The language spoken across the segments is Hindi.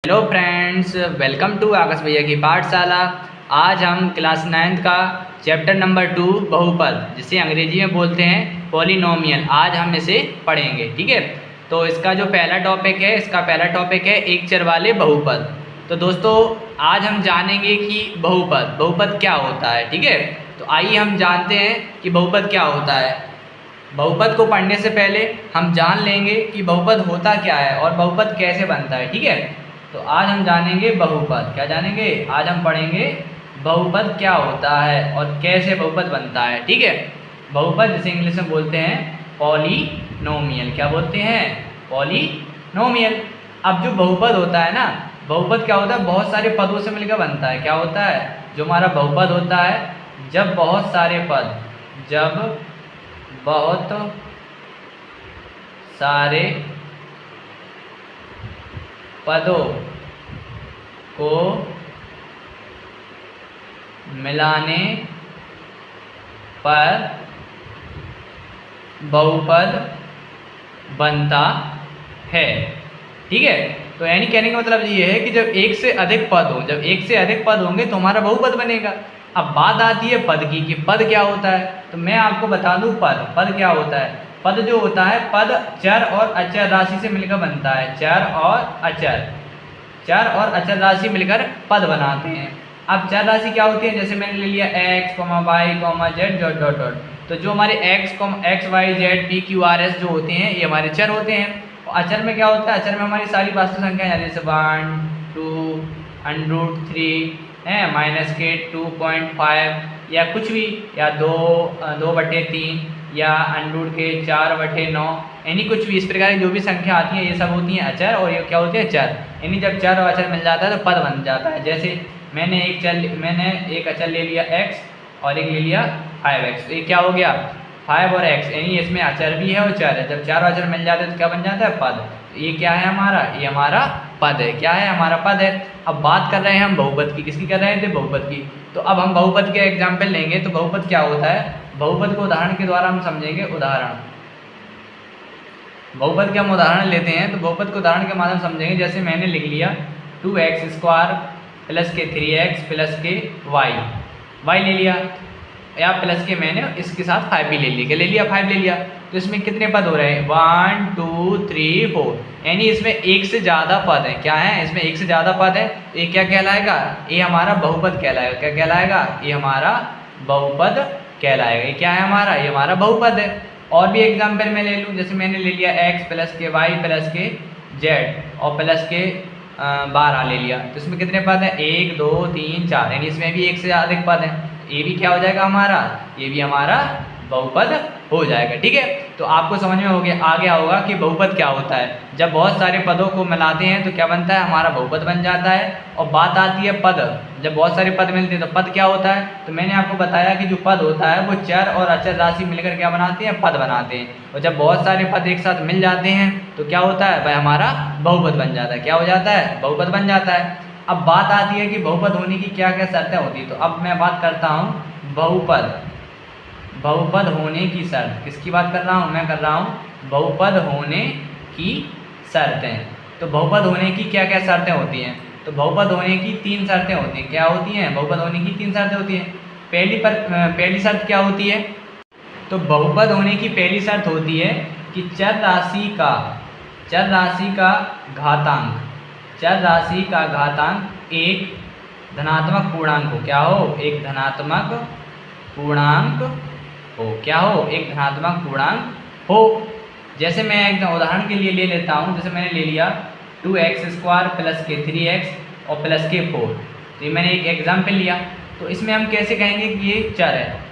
हेलो फ्रेंड्स, वेलकम टू आकाश भैया की पाठशाला। आज हम क्लास 9th का चैप्टर नंबर 2 बहुपद, जिसे अंग्रेजी में बोलते हैं पॉलिनोमियल, आज हम इसे पढ़ेंगे। ठीक है, तो इसका जो पहला टॉपिक है एक चर वाले बहुपद। तो दोस्तों आज हम जानेंगे कि बहुपद क्या होता है। ठीक है, तो आइए हम जानते हैं कि बहुपद क्या होता है। बहुपद को पढ़ने से पहले हम जान लेंगे कि बहुपद होता क्या है और बहुपद कैसे बनता है। ठीक है, तो आज हम जानेंगे बहुपद। क्या जानेंगे? आज हम पढ़ेंगे बहुपद क्या होता है और कैसे बहुपद बनता है। ठीक है, बहुपद जिसे इंग्लिश में बोलते हैं पॉलिनोमियल। क्या बोलते हैं? पॉलिनोमियल। अब जो बहुपद होता है ना, बहुपद क्या होता है? बहुत सारे पदों से मिलकर बनता है। क्या होता है जो हमारा बहुपद होता है? जब बहुत सारे पदों को मिलाने पर बहुपद बनता है। ठीक है, तो यानी कहने का मतलब ये है कि जब एक से अधिक पद होंगे तो हमारा बहुपद बनेगा। अब बात आती है पद की कि पद क्या होता है। तो मैं आपको बता दूं पद क्या होता है। पद जो होता है, पद चर और अचर राशि से मिलकर बनता है। चर और अचर राशि मिलकर पद बनाते हैं। अब चर राशि क्या होती है? जैसे मैंने ले लिया x, y, z ... तो जो हमारे x, y, z, p, q, r, s जो होते हैं ये हमारे चर होते हैं। और अचर में क्या होता है? अचर में हमारी सारी वास्तविक संख्याएं, जैसे 1, 2, √3 है, -k, 2.5 या कुछ भी, या 2/3 या √k, 4/9, यानी कुछ भी इस प्रकार की जो भी संख्या आती है ये सब होती हैं अचर, और ये क्या होते हैं? चर। यानी जब चर और अचर मिल जाता है तो पद बन जाता है। जैसे मैंने एक अचर ले लिया x और एक ले लिया 5x, तो ये क्या हो गया? 5 और x, यानी इसमें अचर भी है और चर है। जब चार अचर मिल जाते हैं तो क्या बन जाता है? पद। तो ये क्या है हमारा? ये हमारा पद है। क्या है? हमारा पद है। अब बात कर रहे हैं हम बहुपद की। किसकी कर रहे थे? बहुपद की। तो अब हम बहुपद के एग्जाम्पल लेंगे। तो बहुपद क्या होता है? बहुपद को उदाहरण के द्वारा हम समझेंगे। बहुपद के हम उदाहरण लेते हैं, तो बहुपद को उदाहरण के माध्यम समझेंगे। जैसे मैंने लिख लिया 2x² + के 3x + के y ले लिया, या प्लस के मैंने इसके साथ 5 भी ले लिया। क्या ले लिया? 5 ले लिया। तो इसमें कितने पद हो रहे हैं? 1, 2, 3, 4, यानी इसमें एक से ज़्यादा पद है। क्या है? इसमें एक से ज़्यादा पद है। ये क्या कहलाएगा? ये हमारा बहुपद कहलाएगा। क्या कहलाएगा? ये हमारा बहुपद कहलाएगा। ये क्या है हमारा? ये हमारा बहुपद है। और भी एग्जाम्पल मैं ले लूँ, जैसे मैंने ले लिया x + के y + के z और प्लस के 12 ले लिया। तो इसमें कितने पद हैं? 1, 2, 3, 4, यानी इसमें भी एक से अधिक पद हैं। ये भी क्या हो जाएगा हमारा? ये भी हमारा बहुपद हो जाएगा। ठीक है, तो आपको समझ में आ गया होगा कि बहुपद क्या होता है। जब बहुत सारे पदों को मिलाते हैं तो क्या बनता है? हमारा बहुपद बन जाता है। और बात आती है पद, जब बहुत सारे पद मिलते हैं तो पद क्या होता है? तो मैंने आपको बताया कि जो पद होता है वो चर और अचर राशि मिलकर क्या बनाते हैं? पद बनाते हैं। और जब बहुत सारे पद एक साथ मिल जाते हैं तो क्या होता है? वह हमारा बहुपद बन जाता है। क्या हो जाता है? बहुपद बन जाता है। अब बात आती है कि बहुपद होने की क्या क्या शर्तें होती है। तो अब मैं बात करता हूँ बहुपद होने की शर्त। किसकी बात कर रहा हूँ? मैं कर रहा हूँ बहुपद होने की शर्तें। तो बहुपद होने की क्या क्या शर्तें होती हैं? तो बहुपद होने की 3 शर्तें होती हैं। क्या होती हैं? बहुपद होने की 3 शर्तें होती हैं। पहली शर्त क्या होती है? तो बहुपद होने की पहली शर्त होती है कि चर राशि का घातांक एक धनात्मक पूर्णांक हो। क्या हो? एक धनात्मक पूर्णांक हो। क्या हो? एक धनात्मक पूर्णांक हो। जैसे मैं एक उदाहरण के लिए ले लेता हूँ। जैसे मैंने ले लिया 2x² + के 3x और प्लस के 4, तो ये मैंने एक एग्जाम्पल लिया। तो इसमें हम कैसे कहेंगे कि ये चर है?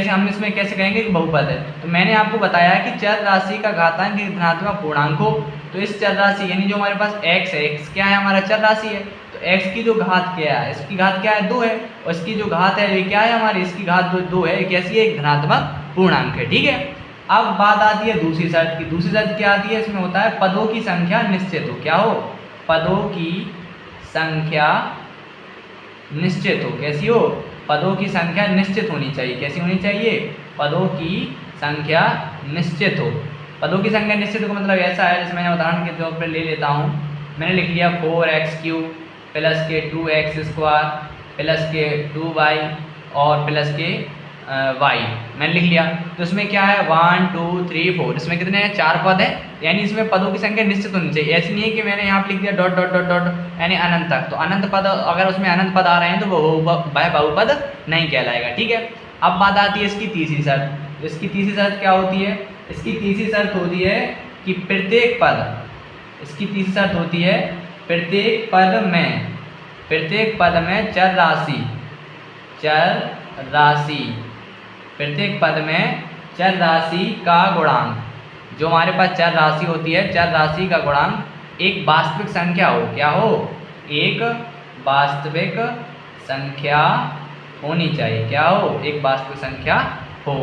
हम इसमें कैसे कहेंगे कि बहुपद है? तो मैंने आपको बताया कि चर राशि का घातांक एक धनात्मक पूर्णांक हो। तो इस चर राशि यानी जो हमारे पास x है, x क्या है? हमारा चर राशि है। तो x की जो घात क्या है? इसकी घात क्या है? 2 है। और इसकी जो घात है ये क्या है हमारी? इसकी घात 2 है। कैसी है? एक धनात्मक पूर्णांक है। ठीक है, अब बात आती है दूसरी शर्त की। दूसरी शर्त क्या आती है? इसमें होता है पदों की संख्या निश्चित हो। क्या हो? पदों की संख्या निश्चित हो। कैसी हो? पदों की संख्या निश्चित होनी चाहिए। कैसी होनी चाहिए? पदों की संख्या निश्चित हो। पदों की संख्या निश्चित का मतलब ऐसा है, जैसे मैं उदाहरण के तौर पर ले लेता हूँ मैंने लिख लिया 4x³ प्लस के 2x² प्लस के 2y और प्लस के y मैंने लिख लिया। तो इसमें क्या है 1 2 3 4, इसमें कितने हैं 4 पद है, यानी इसमें पदों की संख्या निश्चित होनी चाहिए। ऐसी नहीं है कि मैंने यहाँ पे लिख दिया डॉट डॉट डॉट डॉट यानी अनंत तक, तो अनंत पद अगर उसमें अनंत पद आ रहे हैं तो वो बहुपद नहीं कहलाएगा। ठीक है, अब बात आती है इसकी तीसरी शर्त। इसकी तीसरी शर्त क्या होती है? इसकी तीसरी शर्त होती है कि प्रत्येक पद, इसकी तीसरी शर्त होती है प्रत्येक पद में चर राशि प्रत्येक पद में चर राशि का गुणांक, जो हमारे पास चर राशि होती है, चर राशि का गुणांक एक वास्तविक संख्या हो। क्या हो? एक वास्तविक संख्या होनी चाहिए। क्या हो? एक वास्तविक संख्या हो।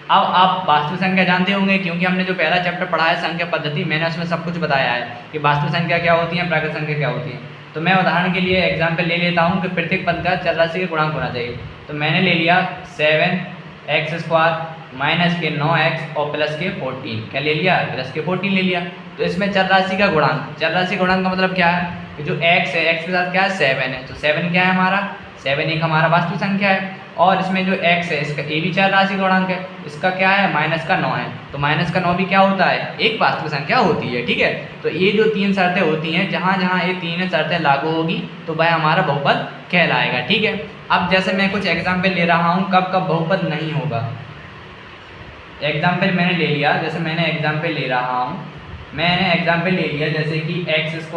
अब आप वास्तविक संख्या जानते होंगे, क्योंकि हमने जो पहला चैप्टर पढ़ा है संख्या पद्धति, मैंने उसमें सब कुछ बताया है कि वास्तविक संख्या क्या होती है, प्राकृत संख्या क्या होती है। तो मैं उदाहरण के लिए एग्जाम्पल ले लेता हूँ कि प्रत्येक पद का चर राशि का गुणांक होना चाहिए। तो मैंने ले लिया 7x² माइनस के 9x और प्लस के 14, क्या ले लिया? प्लस के 14 ले लिया। तो इसमें चर राशि का गुणांक, चर राशि गुणांक का मतलब क्या है कि जो x है, x के साथ क्या है 7 है, तो 7 क्या है हमारा? 7 एक हमारा वास्तविक संख्या है। और इसमें जो x है इसका ये भी चर राशि गुणांक है, इसका क्या है? माइनस का 9 है, तो माइनस का 9 भी क्या होता है? एक वास्तविक संख्या होती है। ठीक है, तो ये जो 3 शर्तें होती हैं, जहाँ जहाँ ये 3 शर्तें लागू होगी तो वह हमारा बहुपद कहलाएगा। ठीक है, अब जैसे मैं कुछ एग्जाम्पल ले रहा हूँ कब कब बहुपद नहीं होगा। एग्जाम्पल मैंने ले लिया, जैसे मैंने एग्जाम्पल ले रहा हूँ, मैंने एग्जाम्पल ले लिया जैसे कि x²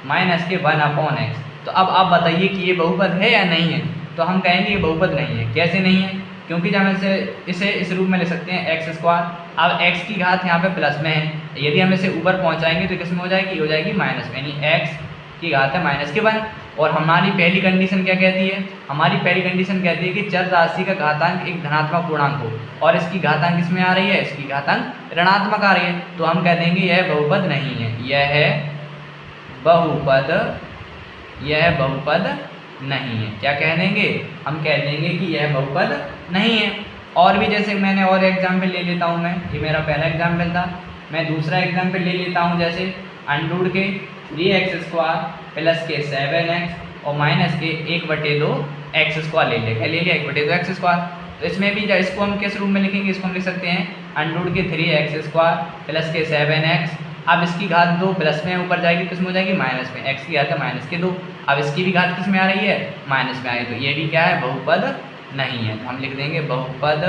माइनस के 1/x। तो अब आप बताइए कि ये बहुपद है या नहीं है? तो हम कहेंगे ये बहुपद नहीं है। कैसे नहीं है? क्योंकि जब हम इसे इस रूप में ले सकते हैं x², अब x की घात यहाँ पे प्लस में है, यदि हम इसे ऊपर पहुँचाएंगे तो किस में हो जाएगी? हो जाएगी माइनस में, यानी x की घात है माइनस के 1। और हमारी पहली कंडीशन क्या कहती है? हमारी पहली कंडीशन कहती है कि चर राशि का घातांक एक धनात्मक पूर्णांक हो, और इसकी घातांक किसमें आ रही है? इसकी घातांक ऋणात्मक आ रही है। तो हम कह देंगे यह बहुपद नहीं है, यह बहुपद नहीं है। क्या कह देंगे? हम कह देंगे कि यह बहुपद नहीं है। और भी जैसे मैंने और एग्जाम्पल ले लेता हूँ, मैं ये मेरा पहला एग्जाम्पल था, मैं दूसरा एग्जाम्पल ले लेता हूँ जैसे अंडूड के 3x² प्लस के 7x और माइनस के 1/2x² ले लिया। क्या ले लिया? 1/2x²। तो इसमें भी इसको हम किस रूप में लिखेंगे? इसको हम लिख सकते हैं अंडूड के 3x² प्लस के 7x। अब इसकी घात 2 प्लस में ऊपर जाएगी, किस में हो जाएगी? माइनस में। x की घात है माइनस के 2, अब इसकी भी घात किस में आ रही है? माइनस में आ रही है। तो ये भी क्या है? बहुपद नहीं है। हम लिख देंगे बहुपद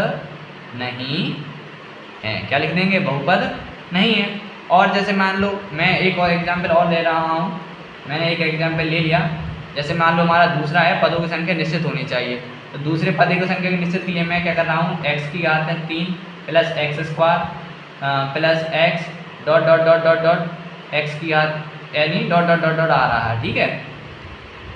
नहीं है। क्या लिख देंगे? बहुपद नहीं है। और जैसे मान लो मैं एक और एग्जाम्पल और ले रहा हूँ, मैंने एक एग्जाम्पल ले लिया, जैसे मान लो हमारा दूसरा है पदों की संख्या निश्चित होनी चाहिए। तो दूसरे पदों की संख्या की निश्चित के लिए मैं क्या कर रहा हूँ? x की घात है 3 plus x² plus x dot dot dot dot dot x की घात, यानी डॉट डॉट डॉट डॉट आ रहा है। ठीक है,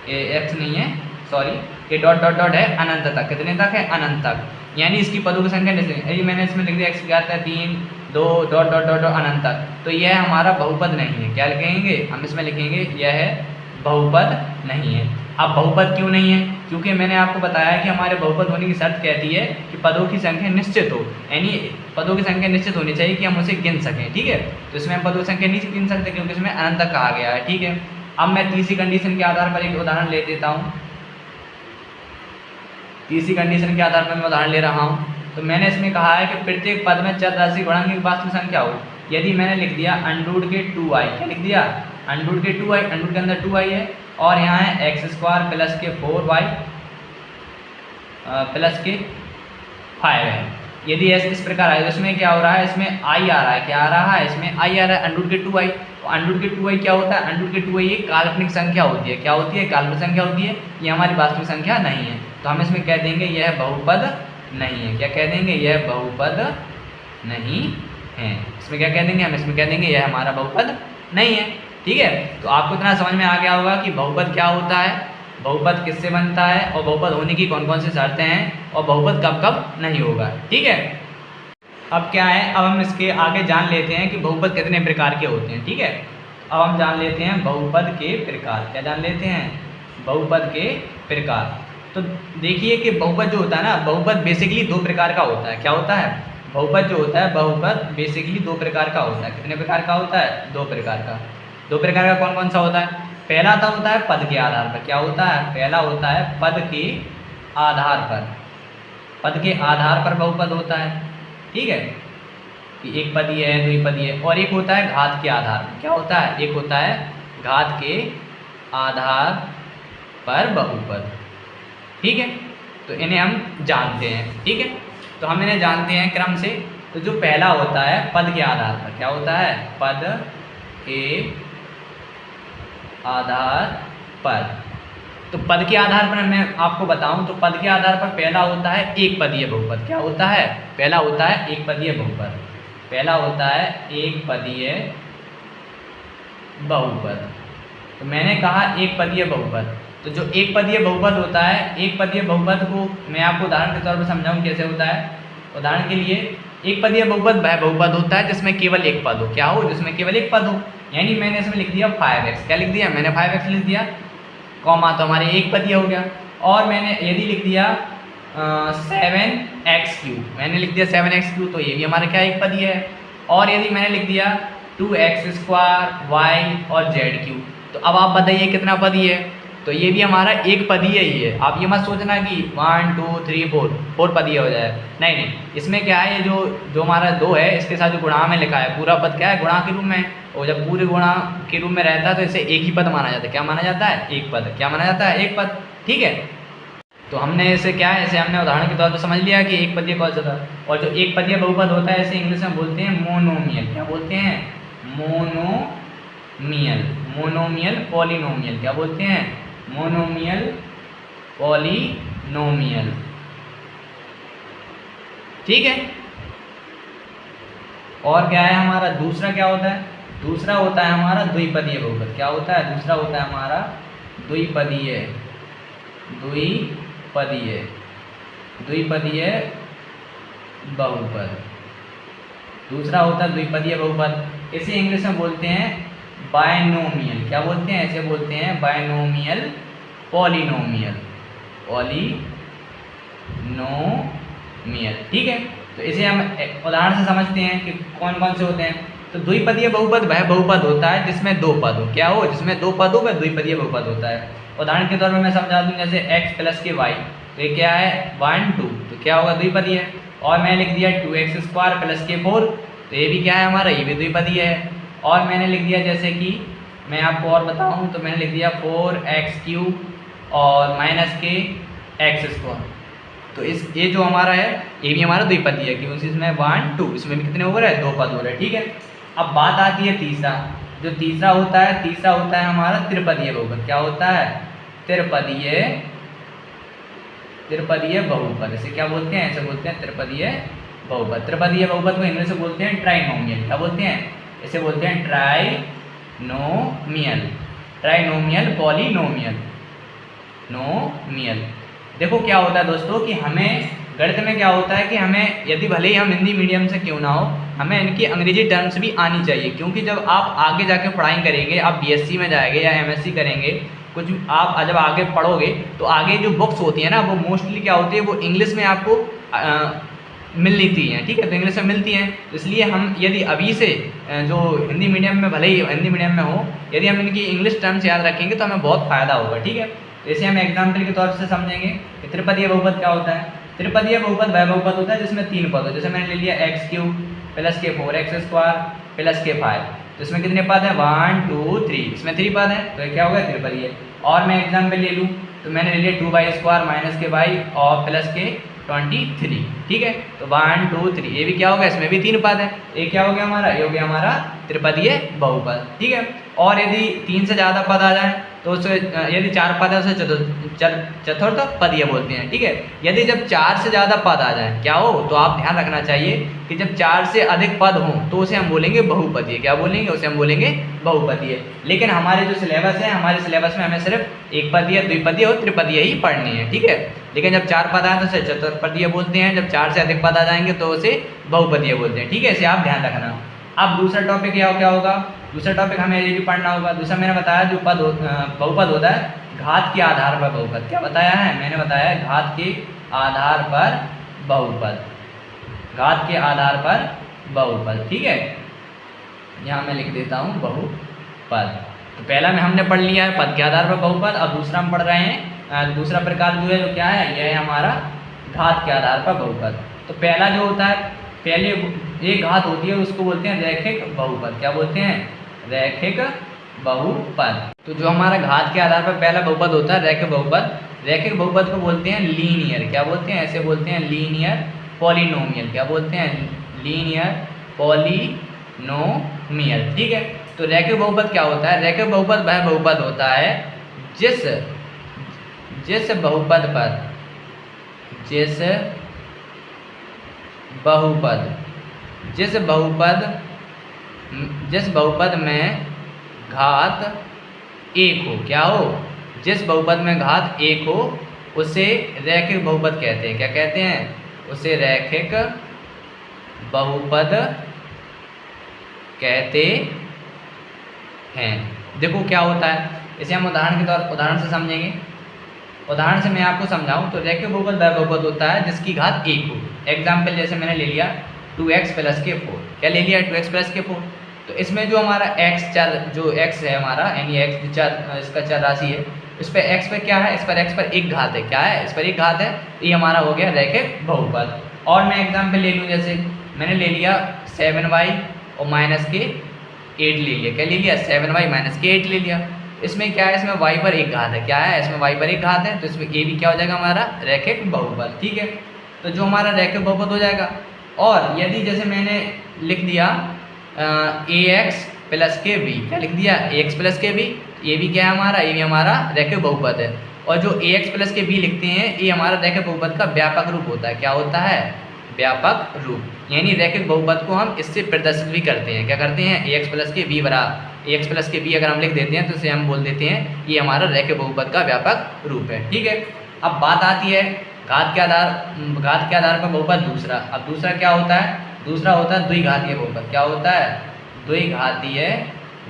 ये x नहीं है, सॉरी, ये डॉट डॉट डॉट है अनंत तक। कितने तक है? अनंत तक, यानी इसकी पदों की संख्या निश्चित। ये मैंने इसमें लिख दिया x की घात है 3 2 डॉट डॉट डॉट अनंत तक। तो यह हमारा बहुपद नहीं है। क्या लिखेंगे? हम इसमें लिखेंगे यह बहुपद नहीं है। अब बहुपद क्यों नहीं है? क्योंकि मैंने आपको बताया कि हमारे बहुपद होने की शर्त कहती है कि पदों की संख्या निश्चित हो, यानी पदों की संख्या निश्चित होनी चाहिए कि हम उसे गिन सकें। ठीक है, तो इसमें हम पदों की संख्या नहीं गिन सकते क्योंकि इसमें अनंत तक कहा गया है। ठीक है, अब मैं तीसरी कंडीशन के आधार पर एक उदाहरण ले देता हूँ। तीसरी कंडीशन के आधार पर मैं उदाहरण ले रहा हूँ। तो मैंने इसमें कहा है कि प्रत्येक पद में चर राशि गुणांक की वास्तविक संख्या हो। यदि मैंने लिख दिया अंडूड के 2i, क्या लिख दिया? अंडूड के 2i, अंडूड के अंदर 2i है और यहाँ है x² प्लस के 4y प्लस के 5 है। यदि ऐसे इस प्रकार आए तो इसमें क्या हो रहा है? इसमें i आ रहा है। क्या आ रहा है? इसमें i आ रहा है अंडूड के 2i। तो अंडूड के 2i क्या होता है? अंडूड के 2i एक काल्पनिक संख्या होती है। क्या होती है? काल्पनिक संख्या होती है, ये हमारी वास्तविक संख्या नहीं है। तो हम इसमें कह देंगे यह बहुपद नहीं है। क्या कह देंगे? यह बहुपद नहीं है। इसमें क्या कह देंगे? हम इसमें कह देंगे यह हमारा बहुपद नहीं है। ठीक है, तो आपको इतना समझ में आ गया होगा कि बहुपद क्या होता है, बहुपद किससे बनता है और बहुपद होने की कौन कौन सी शर्तें हैं और बहुपद कब कब नहीं होगा। ठीक है, अब क्या है, अब हम इसके आगे जान लेते हैं कि बहुपद कितने प्रकार के होते हैं। ठीक है, अब हम जान लेते हैं बहुपद के प्रकार। क्या जान लेते हैं? बहुपद के प्रकार। तो देखिए कि बहुपद जो होता है ना, बहुपद बेसिकली 2 प्रकार का होता है। क्या होता है? बहुपद जो होता है, बहुपद बेसिकली 2 प्रकार का होता है। कितने प्रकार का होता है? 2 प्रकार का। दो प्रकार का कौन कौन सा होता है? पहला तो होता है पद के आधार पर। क्या होता है? पहला होता है पद के आधार पर। पद के आधार पर बहुपद होता है, ठीक है, कि एक पदीय है, द्विपदीय है। और एक होता है घात के आधार पर। क्या होता है? एक होता है घात के आधार पर बहुपद, ठीक है। तो इन्हें हम जानते हैं, ठीक है। तो हम इन्हें जानते हैं क्रम से। तो जो पहला होता है पद के आधार पर, क्या होता है? पद के आधार पर। तो पद के आधार पर मैं आपको बताऊं तो पद के आधार पर पहला होता है एक पदीय बहुपद। क्या होता है? पहला होता है एक पदीय बहुपद। पहला होता है एक पदीय बहुपद। तो मैंने कहा एक पदीय बहुपद। तो जो एक पदीय बहुपद होता है, एक पदीय बहुपद को मैं आपको उदाहरण के तौर पर समझाऊं कैसे होता है। उदाहरण के लिए, एक पदीय बहुपद वह बहुपद होता है जिसमें केवल एक पद हो। क्या हो? जिसमें केवल एक पद हो। यानी मैंने इसमें लिख दिया 5x। क्या लिख दिया? मैंने 5x लिख दिया, कॉमा तो हमारे एक पदीय हो गया। और मैंने यदि लिख दिया 7x3, मैंने लिख दिया 7x3, तो ये भी हमारा क्या एक पदीय है। और यदि मैंने लिख दिया 2x² y और z3, तो अब आप बताइए कितना पदीय है? तो ये भी हमारा एक पदीय ही है। आप ये मत सोचना कि 1 2 3 4 पदीय हो जाए, नहीं नहीं। इसमें क्या है, ये जो हमारा 2 है इसके साथ जो गुणा में लिखा है, पूरा पद क्या है? गुणा के रूप में। और जब पूरे गुणा के रूप में रहता है तो इसे एक ही पद माना जाता है। क्या माना जाता है? एक पद। क्या माना जाता है? एक पद, ठीक है। तो हमने इसे क्या है, इसे हमने उदाहरण के तौर पर समझ लिया कि एक पदीय कौन सा था। और जो एक पदीय बहुपद होता है इसे इंग्लिश में बोलते हैं मोनोमियल। क्या बोलते हैं? मोनोमियल। Monomial polynomial. क्या बोलते हैं? मोनोमियल पॉलिनोमियल, ठीक है। और क्या है हमारा दूसरा? क्या होता है? दूसरा होता है हमारा द्विपदीय बहुपद। क्या होता है? दूसरा होता है हमारा द्विपदीय बहुपद। दूसरा होता है द्विपदीय बहुपद। इसे इंग्लिश में बोलते हैं बायनोमियल। क्या बोलते हैं? ऐसे बोलते हैं बायनोमियल पॉलिनोमियल। ठीक है। तो इसे हम उदाहरण से समझते हैं कि कौन कौन से होते हैं। तो द्विपदीय बहुपद वह बहुपद होता है जिसमें दो पद हो। क्या हो? जिसमें दो पद हो वह द्विपदीय बहुपद होता है। उदाहरण के तौर पर मैं समझा दूं, जैसे x + के y, तो ये क्या है? 1 2, तो क्या होगा? द्विपदीय है। और मैं लिख दिया 2x² + के 4, तो ये भी क्या है हमारा? ये भी द्विपदीय है। और मैंने लिख दिया, जैसे कि मैं आपको और बताऊं तो मैंने लिख दिया 4x³ और -k x², तो ये जो हमारा है ये भी हमारा द्विपदीय है, क्योंकि इसमें 1 2, इसमें भी कितने हो रहे हैं? दो पद हो रहे हैं, ठीक है। अब बात आती है तीसरा। जो तीसरा होता है हमारा त्रिपदीय बहुपद। क्या होता है? त्रिपदीय बहुपद। इसे क्या बोलते हैं? ऐसे बोलते हैं त्रिपदीय बहुपद। त्रिपदीय बहुपद को इंग्लिश में बोलते हैं ट्राइनोमियल। क्या बोलते हैं? इसे बोलते हैं ट्राइनोमियल पॉलिनोमियल नोमियल। देखो क्या होता है दोस्तों कि हमें गणित में क्या होता है कि हमें, यदि भले ही हम हिंदी मीडियम से क्यों ना हो, हमें इनकी अंग्रेजी टर्म्स भी आनी चाहिए। क्योंकि जब आप आगे जाके पढ़ाई करेंगे, आप बीएससी में जाएंगे या एमएससी करेंगे, कुछ आप जब आगे पढ़ोगे तो आगे जो बुक्स होती है ना, वो मोस्टली क्या होती है, वो इंग्लिश में आपको मिलनी थी हैं, ठीक है। तो इंग्लिश में मिलती हैं, तो इसलिए हम यदि अभी से जो हिंदी मीडियम में, भले ही हिंदी मीडियम में हो, यदि हम इनकी इंग्लिश टर्म्स याद रखेंगे तो हमें बहुत फ़ायदा होगा, ठीक है। जैसे हम एग्जाम्पल के तौर से समझेंगे कि त्रिपदीय बहुपद क्या होता है। त्रिपदीय बहुपद वह बहुपद होता है जिसमें तीन पद हो। जैसे मैंने ले लिया x³ + के 4x² + के 5, तो इसमें कितने पद हैं? 1 2 3, इसमें 3 पद हैं, तो ये क्या होगा? त्रिपदीय। और मैं एग्जाम्पल ले लूँ तो मैंने ले लिया 2y² - के y और + के 23, ठीक है। तो 1 2 3, ये भी क्या होगा? इसमें भी 3 पद है, ये क्या हो गया हमारा? ये हो गया हमारा त्रिपदीय बहुपद, ठीक है। और यदि 3 से ज़्यादा पद आ जाए तो उसे, यदि 4 पद है उसे चतुर्थ पदीय बोलते हैं, ठीक है। यदि जब 4 से ज़्यादा पद आ जाए, क्या हो? तो आप ध्यान रखना चाहिए कि जब 4 से अधिक पद हों तो उसे हम बोलेंगे बहुपदीय। क्या बोलेंगे? उसे हम बोलेंगे बहुपदीय। लेकिन हमारे जो सिलेबस है, हमारे सिलेबस में हमें सिर्फ एक पदीय, द्विपदीय और त्रिपदीय ही पढ़नी है, ठीक है। लेकिन जब 4 पद आए तो उसे चतुर्पदीय बोलते हैं, जब 4 से अधिक पद आ जाएंगे तो उसे बहुपदीय बोलते हैं, ठीक है। इसे आप ध्यान रखना। अब दूसरा टॉपिक क्या होगा? दूसरा टॉपिक हमें ये भी पढ़ना होगा। दूसरा मैंने बताया जो बहुपद होता है घात के आधार पर बहुपद। क्या बताया है? मैंने बताया घात के आधार पर बहुपद। घात के आधार पर बहुपद, ठीक है। यहाँ मैं लिख देता हूँ पद। तो पहला में हमने पढ़ लिया है पद के आधार पर बहुपद, अब दूसरा हम पढ़ रहे हैं दूसरा प्रकार जो है जो क्या है, यह है हमारा घात के आधार पर बहुपद। तो पहला जो होता है, पहले एक घात होती है उसको बोलते हैं रैखिक बहुपद। क्या बोलते हैं? रैखिक बहुपद। तो जो हमारा घात के आधार पर पहला बहुपद होता है रैखिक बहुपद, रैखिक बहुपद को बोलते हैं लीनियर। क्या बोलते हैं? ऐसे बोलते हैं लीनियर पॉलिनोमियल। क्या बोलते हैं? Linear polynomial. ठीक है। तो रैखिक बहुपद क्या होता है? रैखिक बहुपद वह बहुपद होता है जिस बहुपद में घात एक हो। क्या हो? जिस बहुपद में घात एक हो उसे रैखिक बहुपद कहते हैं। क्या कहते हैं? उसे रैखिक बहुपद कहते हैं। देखो क्या होता है, इसे हम उदाहरण से समझेंगे। उदाहरण से मैं आपको समझाऊं तो रैखिक बहुपद वह बहुपद होता है जिसकी घात एक हो। एग्जाम्पल जैसे मैंने ले लिया 2x + k4। क्या ले लिया? 2x + k4। तो इसमें जो हमारा x चर जो x है हमारा, यानी x चर इसका चर राशि है, इस पर x पर क्या है? इस पर x पर एक घात है। क्या है? इस पर एक घात है। ये हमारा हो गया रैखिक बहुपद। और मैं एग्जाम्पल ले लूँ, जैसे मैंने ले लिया 7y और -k8 ले लिया। क्या ले लिया? 7y - k8 ले लिया। इसमें क्या है? इसमें y पर एक घात है। क्या है? इसमें y पर एक घात है, तो इसमें a भी क्या हो जाएगा? हमारा रैखिक बहुपद। ठीक है। तो जो हमारा रैखिक बहुपद हो जाएगा। और यदि जैसे मैंने लिख दिया ax + kb। क्या लिख दिया? ax + kb। ये भी क्या है हमारा? ये भी हमारा रैखिक बहुपद है। और जो ax + kb लिखते हैं ये हमारा रैखिक बहुपद का व्यापक रूप होता है। क्या होता है? व्यापक रूप। यानी रैखिक बहुपद को हम इससे प्रदर्शित भी करते हैं। क्या करते हैं? ax + kb बराबर ax + kb अगर हम लिख देते हैं तो इसे हम बोल देते हैं ये हमारा रैखिक बहुपद का व्यापक रूप है। ठीक है। अब बात आती है घात के आधार पर बहुपद दूसरा। अब दूसरा क्या होता है? दूसरा होता है द्विघातीय बहुपद। क्या होता है? द्विघातीय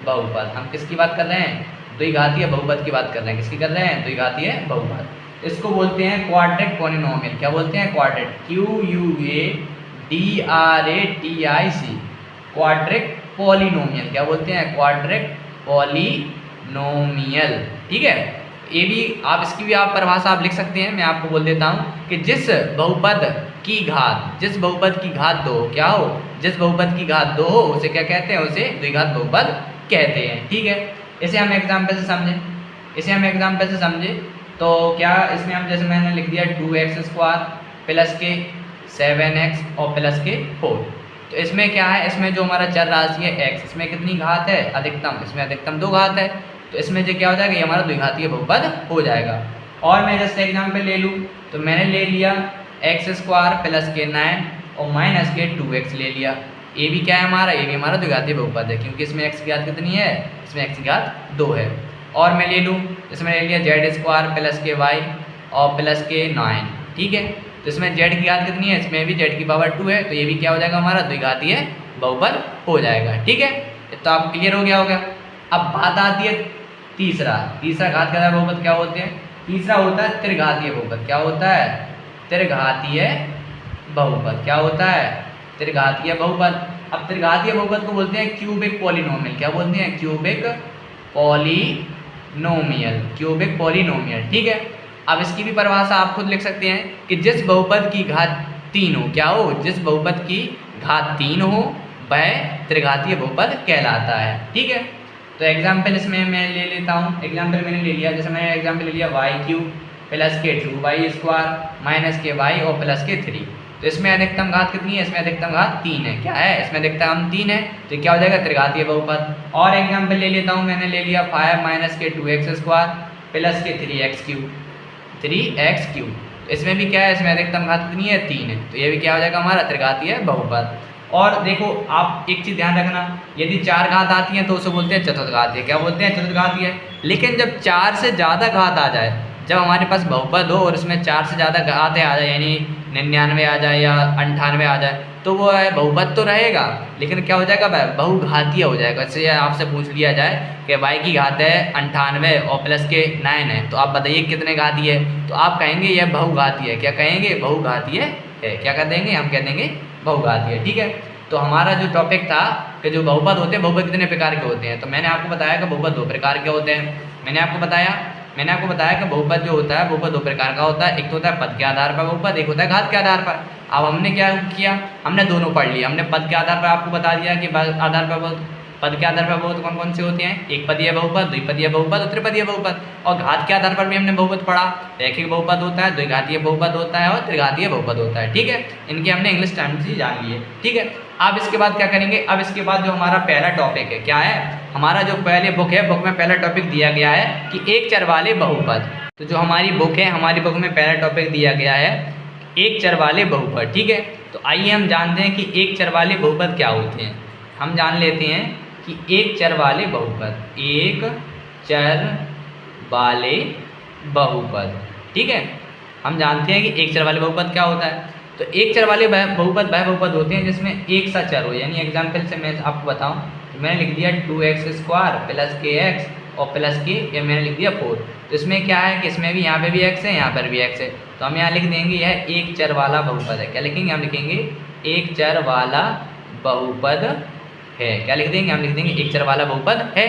बहुपद। हम किसकी बात कर रहे हैं? द्विघातीय बहुपद की बात कर रहे हैं। किसकी कर रहे हैं? द्विघातीय बहुपद। इसको बोलते हैं क्वाड्रिक पॉलिनोमियल। क्या बोलते हैं? Quadric, QUADRATIC, quadric polynomial. क्या बोलते हैं? Quadric polynomial. ठीक है। ये भी आप इसकी भी आप परिभाषा आप लिख सकते हैं। मैं आपको बोल देता हूँ कि जिस बहुपद की घात 2 हो। क्या हो? जिस बहुपद की घात 2 हो उसे क्या कहते हैं? उसे द्विघात बहुपद कहते हैं। ठीक है। इसे हम एग्जाम्पल से समझें तो क्या इसमें हम जैसे मैंने लिख दिया 2x² + k 7x और +k4। तो इसमें क्या है? इसमें जो हमारा चर राशि है x, इसमें कितनी घात है? अधिकतम। इसमें अधिकतम 2 घात है। तो इसमें जो क्या हो जाएगा? ये हमारा द्विघातीय बहुपद हो जाएगा। और मैं जैसे एग्जाम्पल ले लूँ तो मैंने ले लिया x² + k9 और -k2x ले लिया। ये भी क्या है हमारा? ये भी हमारा द्विघातीय बहुपद है क्योंकि इसमें x की घात कितनी है? इसमें x की घात 2 है। और मैं ले लूँ इसमें ले लिया z² + ky और +k9। ठीक है। तो इसमें z की घात कितनी है? इसमें भी z की पावर 2 है। तो ये भी क्या हो जाएगा? हमारा द्विघातीय बहुपद हो जाएगा। ठीक है। तो आप क्लियर हो गया होगा। अब बात आती है तीसरा घात के आधार बहुपद क्या होते हैं? तीसरा होता है त्रिघातीय बहुपद। क्या होता है? त्रिघातीय बहुपद। क्या होता है? त्रिघातीय बहुपद। अब त्रिघातीय बहुपद को बोलते हैं क्यूबिक पॉलिनोमियल। क्या बोलते हैं? Cubic polynomial. ठीक है। अब इसकी भी परिभाषा आप खुद लिख सकते हैं कि जिस बहुपद की घात 3 हो। क्या हो? जिस बहुपद की घात 3 हो वह त्रिघातीय बहुपद कहलाता है। ठीक है। तो एग्जाम्पल इसमें मैं ले लेता हूँ। एग्जाम्पल मैंने ले लिया, जैसे मैंने एग्जाम्पल ले लिया y³ + k2 y² - ky और +k3। तो इसमें अधिकतम घात कितनी है? इसमें अधिकतम घात 3 है। क्या है? इसमें अधिकतम 3 है। तो क्या हो जाएगा? त्रिघातीय बहुपद। और एग्जाम्पल ले लेता हूँ, मैंने ले लिया 5 - k2x² + k3x3। इसमें भी क्या है? इसमें अधिकतम घात कितनी है? 3 है। तो ये भी क्या हो जाएगा? हमारा त्रिघातीय बहुपद। और देखो आप एक चीज़ ध्यान रखना, यदि 4 घात आती हैं तो उसे बोलते हैं चतुर्थघातीय। क्या बोलते हैं? चतुर्थघातीय। लेकिन जब 4 से ज़्यादा घात आ जाए, जब हमारे पास बहुपद हो और इसमें 4 से ज़्यादा घातें आ जाए, यानी 99 आ जाए या 98 आ जाए, तो वो है बहुपद तो रहेगा लेकिन क्या हो जाएगा? बहुघातीय हो जाएगा। इससे आपसे पूछ लिया जाए कि y की घात है 98 और +k9 है, तो आप बताइए कितने घातीय है? तो आप कहेंगे यह बहुघातीय है। क्या कहेंगे? बहुघातीय है। क्या कह देंगे? हम कह देंगे बहुघातीय। ठीक है। तो हमारा जो टॉपिक था कि जो बहुपद होते हैं, बहुपद कितने प्रकार के होते हैं, तो मैंने आपको बताया कि बहुपद 2 प्रकार के होते हैं। मैंने आपको बताया कि बहुपद जो होता है बहुपद 2 प्रकार का होता है। एक तो होता है पद के आधार पर बहुपद, एक होता है घात के आधार पर। अब हमने क्या किया, हमने दोनों पढ़ लिया। हमने पद के आधार पर आपको बता दिया कि आधार पर पद के आधार पर बहुपद कौन कौन से होते हैं, एक पदीय बहुपद, द्विपदीय बहुपद और त्रिपदीय बहुपद। और घात के आधार पर भी हमने बहुपद पढ़ा, रैखिक बहुपद होता है, द्विघातीय बहुपद होता है और त्रिघातीय बहुपद होता है। ठीक है, इनके हमने इंग्लिश टर्म्स ही जान लिए। ठीक है, अब इसके बाद क्या करेंगे, अब इसके बाद जो हमारा पहला टॉपिक है क्या है, हमारा जो पहले बुक है, बुक में पहला टॉपिक दिया गया है कि एक चर वाले बहुपद। तो जो हमारी बुक है, हमारी बुक में पहला टॉपिक दिया गया है एक चर वाले बहुपद। ठीक है, तो आइए हम जानते हैं कि एक चर वाले बहुपद क्या होते हैं। हम जान लेते हैं कि एक चर वाले बहुपद, एक चर वाले बहुपद। ठीक है, हम जानते हैं कि एक चर वाले बहुपद क्या होता है। तो एक चर वाले बहुपद वह बहुपद होते हैं जिसमें एक सा चर हो। यानी एग्जाम्पल से मैं आपको बताऊं तो मैंने लिख दिया 2x² प्लस kx और प्लस के, ये मैंने लिख दिया 4। तो इसमें क्या है कि इसमें भी यहाँ पे भी x है, यहाँ पर भी x है, तो हम यहाँ लिख देंगे यह एक चर वाला बहुपद है। क्या लिखेंगे, हम लिखेंगे एक चर वाला बहुपद है। क्या लिख देंगे, हम लिख देंगे एक चर वाला बहुपद है।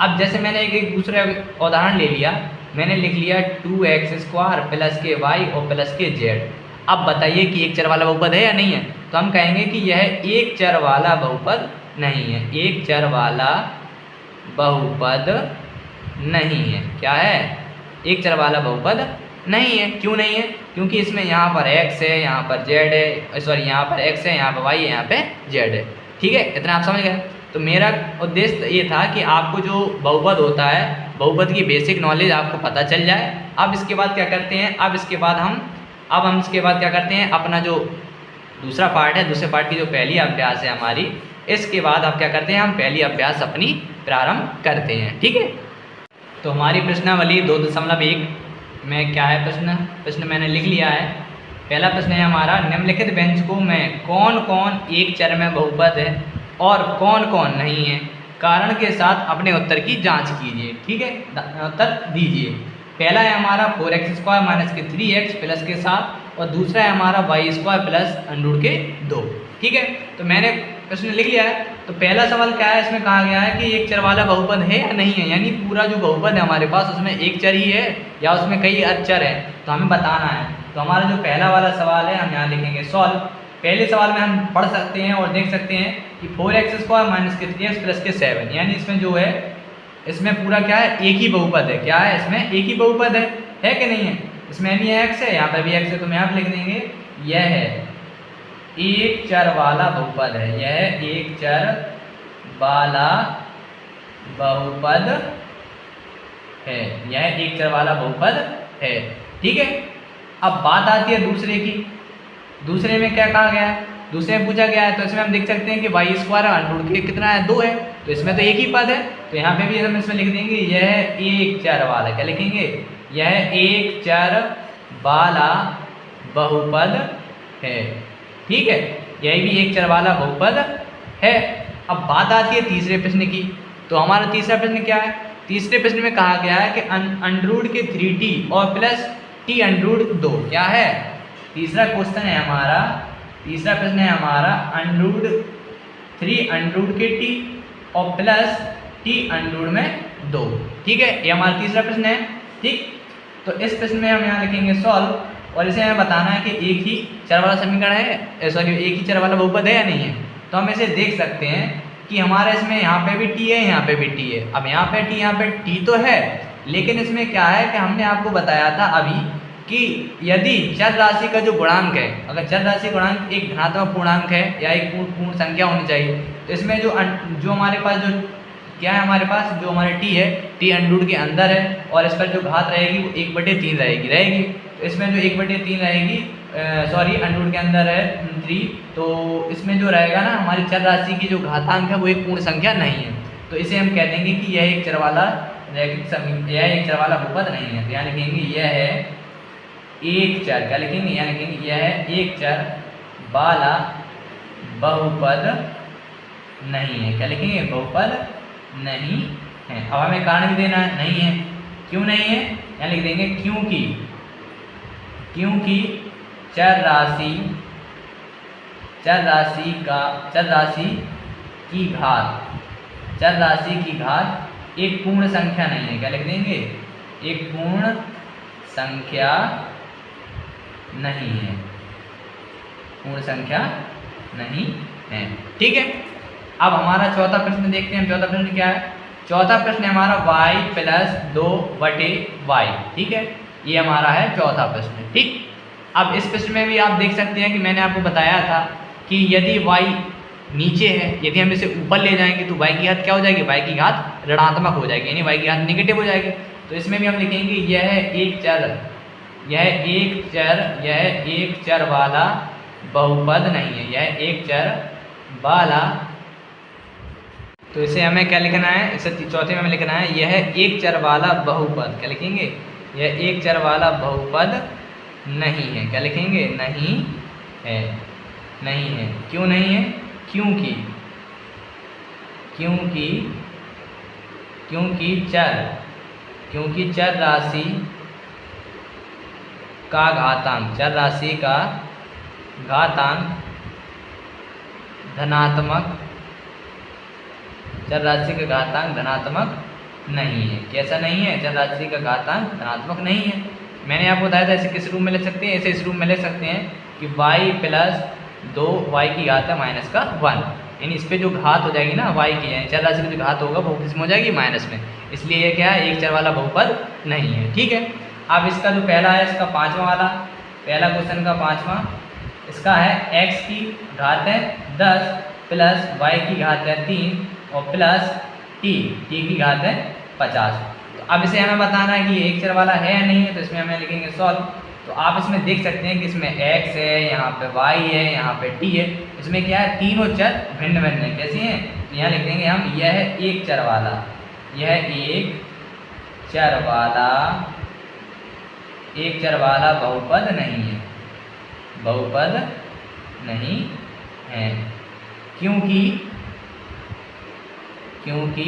अब जैसे मैंने एक दूसरा उदाहरण ले लिया, मैंने लिख लिया 2x² प्लस के y और प्लस के z। अब बताइए कि एक चर वाला बहुपद है या नहीं है, तो हम कहेंगे कि यह एक चर वाला बहुपद नहीं है, एक चर वाला बहुपद नहीं है। क्या है, एक चर वाला बहुपद नहीं है। क्यों नहीं है, क्योंकि इसमें यहाँ पर x है, यहाँ पर z है, सॉरी यहाँ पर x है, यहाँ पर y है, यहाँ पे z है। ठीक है, इतना आप समझ गए। तो मेरा उद्देश्य ये था कि आपको जो बहुपद होता है, बहुपद की बेसिक नॉलेज आपको पता चल जाए। अब इसके बाद क्या करते हैं, अब हम इसके बाद क्या करते हैं, अपना जो दूसरा पार्ट है, दूसरे पार्ट की जो पहली अभ्यास है हमारी, इसके बाद आप क्या करते हैं, हम पहली अभ्यास अपनी प्रारंभ करते हैं। ठीक है, तो हमारी प्रश्नावली 2.1 में क्या है, प्रश्न मैंने लिख लिया है। पहला प्रश्न है हमारा, निम्नलिखित व्यंजकों में कौन कौन एक चर में बहुपद है और कौन कौन नहीं है, कारण के साथ अपने उत्तर की जांच कीजिए। ठीक है, उत्तर दीजिए। पहला है हमारा 4x² माइनस के 3x प्लस के 7 और दूसरा है हमारा y² प्लस अंडूर के 2। ठीक है, तो मैंने प्रश्न लिख लिया है। तो पहला सवाल क्या है, इसमें कहा गया है कि एक चर वाला बहुपद है या नहीं है, यानी पूरा जो बहुपद है हमारे पास उसमें एक चर ही है या उसमें कई अचर हैं, तो हमें बताना है। तो हमारा जो पहला वाला सवाल है, हम यहाँ लिखेंगे सॉल्व। पहले सवाल में हम पढ़ सकते हैं और देख सकते हैं कि 4x² माइनस के 3x प्लस के 7, यानी इसमें जो है, इसमें पूरा क्या है, एक ही बहुपद है। क्या है, इसमें एक ही बहुपद है कि नहीं है। इसमें भी x है, यहाँ पर भी x है, तो हम यहाँ पर लिख देंगे यह है एक चर वाला बहुपद है, यह एक चर वाला बहुपद है, यह एक चर वाला बहुपद है। ठीक है, अब बात आती है दूसरे की। दूसरे में क्या कहा गया है, दूसरे में पूछा गया है, तो इसमें हम देख सकते हैं कि y² अंडूर के कितना है, 2 है, तो इसमें तो एक ही पद है, तो यहाँ पे भी हम इसमें लिख देंगे यह एक चर वाला, क्या लिखेंगे, यह एक चर वाला बहुपद है। ठीक है, यह भी एक चर वाला बहुपद है। अब बात आती है तीसरे प्रश्न की। तो हमारा तीसरा प्रश्न क्या है, तीसरे प्रश्न में कहा गया है कि अंडरूट के 3t और प्लस t अंडरूट 2 क्या है। तीसरा क्वेश्चन है हमारा, तीसरा प्रश्न है हमारा अंडरूट 3 अंडरूट के t और प्लस t अंडरूट में 2। ठीक है, ये हमारा तीसरा प्रश्न है। ठीक, तो इस प्रश्न में हम यहाँ लिखेंगे सॉल्व, और इसे हमें बताना है कि एक ही चर वाला समीकरण है, सॉरी एक ही चर वाला बहुपद है या नहीं है। तो हम इसे देख सकते हैं कि हमारे इसमें यहाँ पे भी t है, यहाँ पे भी t है। अब यहाँ पे t, यहाँ पे t तो है, लेकिन इसमें क्या है कि हमने आपको बताया था अभी कि यदि चर राशि का जो गुणांक है, अगर चर राशि गुणांक एक धनात्मक पूर्णांक है या एक पूर्ण संख्या होनी चाहिए, तो इसमें जो हमारे पास जो क्या है, हमारे पास जो हमारे t है, t अंडरूट के अंदर है, और इस पर जो घात रहेगी वो 1/3 रहेगी। तो इसमें जो 1/3 रहेगी, सॉरी अंडरूट के अंदर है 3, तो इसमें जो रहेगा ना, हमारी चर राशि की जो घातांक है वो एक पूर्ण संख्या नहीं है। तो इसे हम कह देंगे कि यह एक चर वाला बहुपद नहीं है। तो यहाँ लिखेंगे यह है एक चर, क्या लिखेंगे, यहाँ लिखेंगे यह है एक चर वाला बहुपद नहीं है। क्या लिखेंगे, बहुपद नहीं है। अब हमें कारण भी देना है, नहीं है, क्यों नहीं है, यहाँ लिख देंगे क्योंकि चर चर राशि की घात एक पूर्ण संख्या नहीं है। क्या लिख देंगे? एक पूर्ण संख्या नहीं है, पूर्ण संख्या नहीं है। ठीक है, अब हमारा चौथा प्रश्न देखते हैं। चौथा प्रश्न क्या है? चौथा प्रश्न हमारा y + 2/y। ठीक है, ये हमारा है चौथा प्रश्न। ठीक, अब इस प्रश्न में भी आप देख सकते हैं कि मैंने आपको बताया था कि यदि y नीचे है, यदि हम इसे ऊपर ले जाएंगे तो y की घात क्या हो जाएगी? y की घात ऋणात्मक हो जाएगी, यानी y की घात नेगेटिव हो जाएगी। तो इसमें भी हम लिखेंगे यह एक चर वाला बहुपद नहीं है, यह एक चर वाला। तो इसे हमें क्या लिखना है? इसे चौथे में हमें लिखना है यह एक चर वाला बहुपद। क्या लिखेंगे? यह एक चर वाला बहुपद नहीं है। क्या लिखेंगे? नहीं है, नहीं है। क्यों नहीं है? क्योंकि चर राशि का घातांक धनात्मक, चर राशि का घातांक धनात्मक नहीं है। कैसा नहीं है? चर राशि का घातांक धनात्मक नहीं है। मैंने आपको बताया था इसे किस रूप में ले सकते हैं? ऐसे इस रूप में ले सकते हैं कि y + 2y की घात है -1, यानी इस पे जो घात हो जाएगी ना y की, यानी चर राशि की जो घात होगा वो किस में हो जाएगी? माइनस में। इसलिए ये क्या है? एक चर वाला बहुपद नहीं है। ठीक है, अब इसका जो पहला है, इसका पाँचवा वाला, पहला क्वेश्चन का पाँचवा, इसका है x की घात है 10 + y की घात है 3 और प्लस t की घात है 50। तो अब इसे हमें बताना है कि ये एक चर वाला है या नहीं है। तो इसमें हमें लिखेंगे सॉल्व। तो आप इसमें देख सकते हैं कि इसमें x है, यहाँ पे y है, यहाँ पे t है। इसमें क्या है? तीनों चर भिन्न भिन्न है। कैसे हैं? तो यहाँ लिख देंगे हम यह एक चर वाला बहुपद नहीं है, बहुपद नहीं है। क्योंकि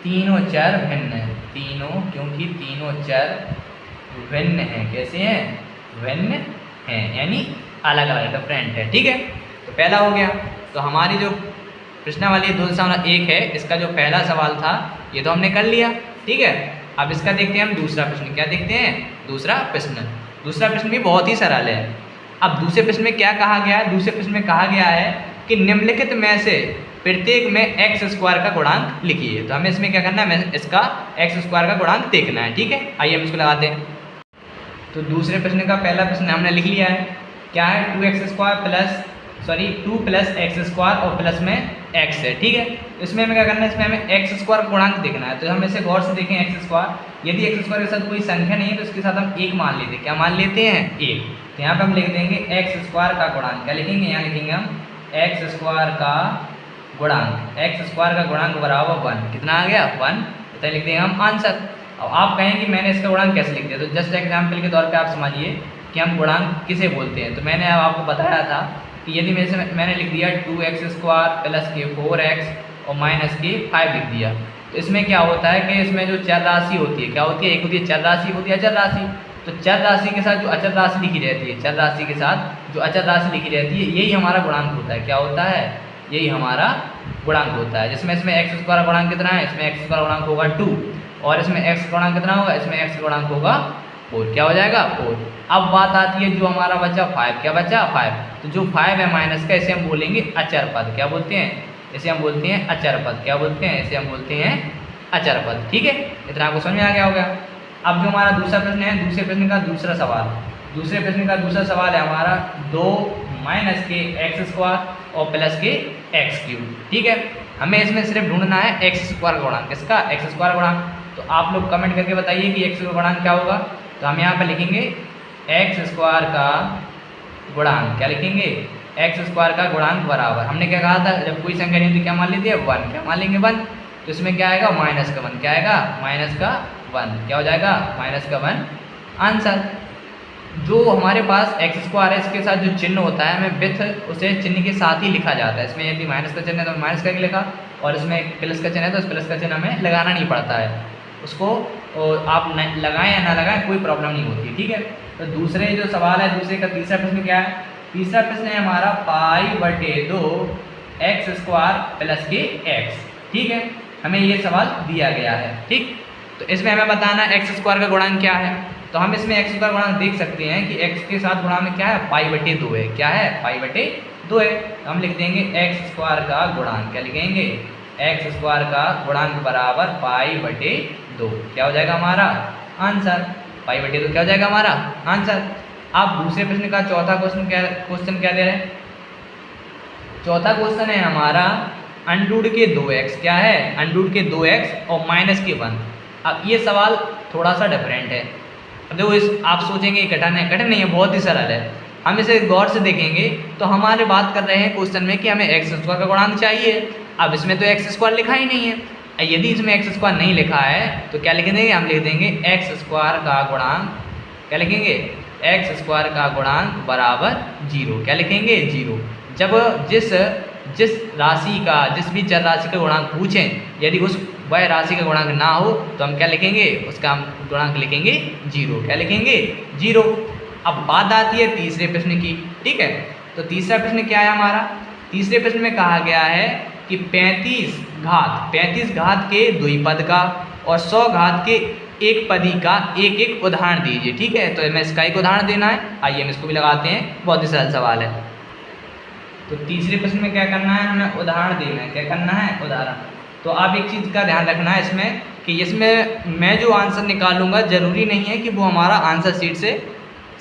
तीनों चर भिन्न है, क्योंकि तीनों चर भिन्न हैं। कैसे हैं? भिन्न हैं, यानी अलग अलग, डिफरेंट है। ठीक है, तो पहला हो गया। तो हमारी जो प्रश्नावली 2.1 है, इसका जो पहला सवाल था ये तो हमने कर लिया। ठीक है, अब इसका देखते हैं हम दूसरा प्रश्न। क्या देखते हैं? दूसरा प्रश्न भी बहुत ही सरल है। अब दूसरे प्रश्न में क्या कहा गया है? दूसरे प्रश्न में कहा गया है कि निम्नलिखित में से प्रत्येक में x² का गुणांक लिखिए। तो हमें इसमें क्या करना है? हमें इसका x² का गुणांक देखना है। ठीक है, आइए हम इसको लगाते हैं। तो दूसरे प्रश्न का पहला प्रश्न हमने लिख लिया है। क्या है? 2 + x² और प्लस में x है। ठीक है, इसमें हमें क्या करना है? इसमें हमें x² का गुणांक देखना है। तो हम इसे गौर से देखें x², यदि x² के साथ कोई संख्या नहीं है तो इसके साथ हम 1 मान लेते हैं। क्या मान लेते हैं? 1। तो यहाँ पे हम लिख देंगे x² का गुणांक। क्या लिखेंगे? यहाँ लिखेंगे हम x² का गुणांक बराबर 1। कितना आ गया? 1। तो लिख देंगे हम आंसर। अब आप कहें कि मैंने इसका गुणांक कैसे लिख दिया? तो जस्ट एग्जाम्पल के तौर पे आप समझिए कि हम गुणांक किसे बोलते हैं। तो मैंने अब आपको बताया था कि यदि मैंने लिख दिया 2x² + के 4x और माइनस के 5 लिख दिया, तो इसमें क्या होता है कि इसमें जो चर राशि होती है, क्या होती है? एक होती है चर राशि, होती है अचर राशि। तो चर राशि के साथ जो अचर राशि लिखी रहती है, यही हमारा गुणांक होता है। क्या होता है? यही हमारा गुणांक होता है। जिसमें इसमें x² का गुणांक कितना है? इसमें x² का गुणांक होगा 2 और इसमें x का गुणांक कितना होगा? इसमें x का गुणांक होगा 4। क्या हो जाएगा? 4। अब बात आती है जो हमारा बचा 5। क्या बचा? 5। तो जो 5 है माइनस का, इसे हम बोलेंगे अचर पद। क्या बोलते हैं? इसे हम बोलते हैं अचर पद। क्या बोलते हैं? इसे हम बोलते हैं अचर पद। ठीक है, इतना आपको समझ में आ गया होगा। अब जो हमारा दूसरा प्रश्न है, दूसरे प्रश्न का दूसरा सवाल है हमारा 2 - के x² और प्लस के x³। ठीक है, हमें इसमें सिर्फ ढूंढना है x² का गुणांक। किसका? x² का गुणांक। तो आप लोग कमेंट करके बताइए कि x का गुणांक क्या होगा। तो हम यहाँ पर लिखेंगे x² का गुणांक। क्या लिखेंगे? x² का गुणांक बराबर, हमने क्या कहा था? जब कोई संख्या नहीं होती क्या मान लेते हैं? 1। क्या मान लेंगे? 1। तो इसमें क्या आएगा? -1। क्या आएगा? -1। क्या हो जाएगा? -1 आंसर। जो हमारे पास x² है, इसके साथ जो चिन्ह होता है, हमें विथ उसे चिन्ह के साथ ही लिखा जाता है। इसमें यदि माइनस का चिन्ह है तो माइनस करके लिखा, और इसमें प्लस का चिन्ह है तो इस प्लस का चिन्ह हमें लगाना नहीं पड़ता है। उसको आप लगाएं या ना लगाएं कोई प्रॉब्लम नहीं होती। ठीक है, तो दूसरे जो सवाल है, दूसरे का तीसरा प्रश्न क्या है? तीसरा प्रश्न है हमारा π/2 x² प्लस के x। ठीक है, हमें ये सवाल दिया गया है। ठीक, तो इसमें हमें बताना x² का गुणांक क्या है। तो हम इसमें x² गुणांक देख सकते हैं कि x के साथ गुणांक में क्या है, π/2 है। क्या है, π/2 है। तो हम लिख देंगे x² का गुणांक, क्या लिखेंगे, x² का गुणांक बराबर π/2। क्या हो जाएगा हमारा आंसर, π/2 क्या हो जाएगा हमारा आंसर। आप दूसरे प्रश्न का चौथा क्वेश्चन क्या दे रहे हैं। चौथा क्वेश्चन है हमारा अंडूड के 2x, क्या है, अंडूड के 2x और -1। अब ये सवाल थोड़ा सा डिफरेंट है। अब देखो आप सोचेंगे कठिन है, कठिन नहीं है, बहुत ही सरल है। हम इसे गौर से देखेंगे तो हमारे बात कर रहे हैं क्वेश्चन में कि हमें x² का गुणांक चाहिए। अब इसमें तो x² लिखा ही नहीं है। यदि इसमें x² नहीं लिखा है तो क्या लिख देंगे, हम लिख देंगे x² का गुणांक, क्या लिखेंगे, x² का गुणांक बराबर 0। क्या लिखेंगे, 0। जब जिस राशि का, जिस भी चर राशि का गुणांक पूछें, यदि वह राशि का गुणांक ना हो तो हम क्या लिखेंगे, उसका हम गुणांक लिखेंगे 0। क्या लिखेंगे, 0। अब बात आती है तीसरे प्रश्न की। ठीक है, तो तीसरा प्रश्न क्या है हमारा। तीसरे प्रश्न में कहा गया है कि 35 घात के द्विपद का और 100 घात के एक पदी का एक एक उदाहरण दीजिए। ठीक है, तो हमें इसका एक उदाहरण देना है। आइए हम इसको भी लगाते हैं, बहुत ही सरल सवाल है। तो तीसरे प्रश्न में क्या करना है, हमें उदाहरण देना है। क्या करना है, उदाहरण। तो आप एक चीज़ का ध्यान रखना है इसमें कि इसमें मैं जो आंसर निकालूंगा जरूरी नहीं है कि वो हमारा आंसर शीट से